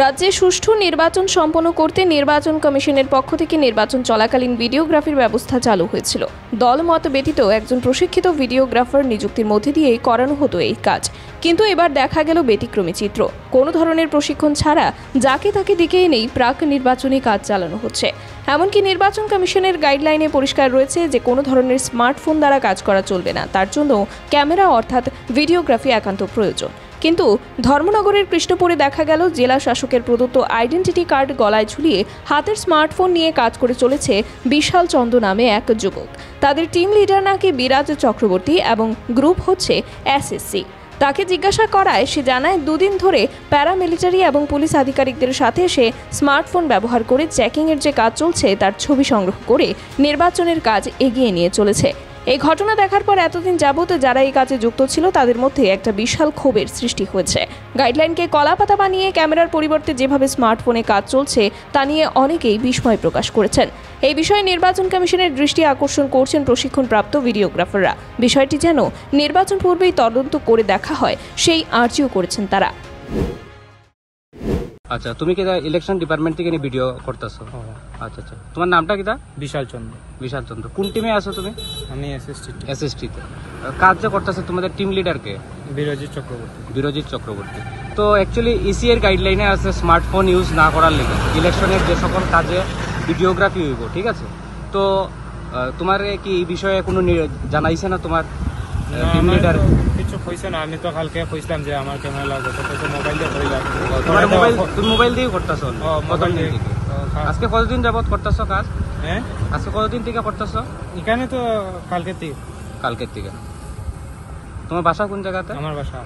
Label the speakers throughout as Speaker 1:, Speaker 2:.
Speaker 1: রাজ্যে সুষ্ঠু নির্বাচন সম্পন্ন করতে নির্বাচন কমিশনের পক্ষ থেকে নির্বাচন চলাকালীন ভিডিওগ্রাফির ব্যবস্থা চালু হয়েছিল। দলমত ব্যতীত একজন প্রশিক্ষিত ভিডিওগ্রাফার নিযুক্তির মধ্যে দিয়েই করানো হতো এই কাজ। কিন্তু এবার দেখা গেল ব্যতিক্রমী চিত্র। কোনো ধরনের প্রশিক্ষণ ছাড়া যাকে তাকে ডেকে এনেই প্রাক নির্বাচনী কাজ চালানো হচ্ছে। এমনকি নির্বাচন কমিশনের গাইডলাইনে পরিষ্কার রয়েছে যে কোনো ধরনের স্মার্টফোন দ্বারা কাজ করা চলবে না, তার জন্য ক্যামেরা অর্থাৎ ভিডিওগ্রাফি একান্ত প্রয়োজন। কিন্তু ধর্মনগরের কৃষ্ণপুরে দেখা গেল জেলা শাসকের প্রদত্ত আইডেন্টিটি কার্ড গলায় ঝুলিয়ে হাতের স্মার্টফোন নিয়ে কাজ করে চলেছে বিশাল চন্দ্র নামে এক যুবক। তাদের টিম লিডার নাকি বিরাজ চক্রবর্তী এবং গ্রুপ হচ্ছে এসএসসি। তাকে জিজ্ঞাসা করায় সে জানায় দুদিন ধরে প্যারামিলিটারি এবং পুলিশ আধিকারিকদের সাথে সে স্মার্টফোন ব্যবহার করে চেকিংয়ের যে কাজ চলছে তার ছবি সংগ্রহ করে নির্বাচনের কাজ এগিয়ে নিয়ে চলেছে। এই ঘটনা দেখার পর এতদিন যাবত যারা এই কাজে যুক্ত ছিল তাদের মধ্যে একটা বিশাল ক্ষোভের সৃষ্টি হয়েছে। গাইডলাইনকে কলাপাতা বানিয়ে ক্যামেরার পরিবর্তে যেভাবে স্মার্টফোনে কাজ চলছে তা নিয়ে অনেকেই বিস্ময় প্রকাশ করেছেন। এই বিষয়ে নির্বাচন কমিশনের দৃষ্টি আকর্ষণ করছেন প্রশিক্ষণপ্রাপ্ত ভিডিওগ্রাফাররা। বিষয়টি যেন নির্বাচন পূর্বেই তদন্ত করে দেখা হয় সেই আর্জিও করেছেন তারা।
Speaker 2: আচ্ছা, তুমি কি ইলেকশন ডিপার্টমেন্ট থেকে ভিডিও করতেছো? আচ্ছা আচ্ছা, তোমার নামটা কি?
Speaker 3: বিশাল চন্দ্র।
Speaker 2: বিশাল চন্দ্র। কোন টিমে আছো তুমি?
Speaker 3: আমি এসএসটি
Speaker 2: তে কাজ যে করতেছো, তোমাদের টিম লিডার কে?
Speaker 3: বিরজিৎ চক্রবর্তী।
Speaker 2: বিরজিৎ চক্রবর্তী। তো অ্যাকচুয়ালি ইসি এর গাইডলাইনে আছে স্মার্টফোন ইউজ না করার লেগে ইলেকশনের যে সকল কাজে ভিডিওগ্রাফি হইব, ঠিক আছে? তো তোমার কি এই বিষয়ে কোনো জানাইছে না তোমার টিম লিডার?
Speaker 3: কিছু কইছে না, আমি তো কালকে কইছিলাম যে আমার ক্যামেরা লাগবে, তো মোবাইল দিয়ে কইলাম।
Speaker 2: তোমার তুমি মোবাইল দিয়ে করতেছো? আজকে কতদিন যাবত করতেছো কাজ?
Speaker 3: হ্যাঁ,
Speaker 2: আজকে কতদিন থেকে করতেছো?
Speaker 3: এখানে তো কালকের থেকে।
Speaker 2: তোমার বাসা কোন জায়গাতে?
Speaker 3: আমার বাসা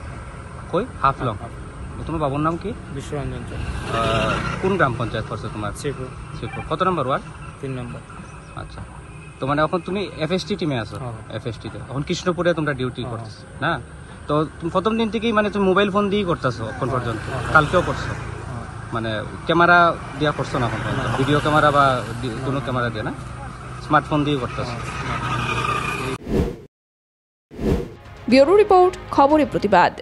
Speaker 2: কই? হাফলং। তোমার বাবুর নাম কি?
Speaker 3: বিশ্বরঞ্জন চন্দ্র।
Speaker 2: কোন গ্রাম পঞ্চায়েত পড়ছে তোমার?
Speaker 3: শ্রীপুর।
Speaker 2: কত নম্বর ওয়ার্ড?
Speaker 3: 3 নম্বর।
Speaker 2: আচ্ছা, তো মানে এখন তুমি এফএসটি টিমে আছো? এফএসটি তে এখন কৃষ্ণপুরে তোমরা ডিউটি করতেছো না? তো তুমি প্রথম দিন থেকেই মানে তুমি মোবাইল ফোন দিয়েই করতেছো এখন পর্যন্ত? কালকেও করছো? মানে ক্যামেরা দিয়া করছো না এখন পর্যন্ত? ভিডিও ক্যামেরা বা কোনো ক্যামেরা দিয়ে না, স্মার্টফোন দিয়ে করতেছো?
Speaker 1: ব্যুরো রিপোর্ট, খবরের প্রতিবাদ।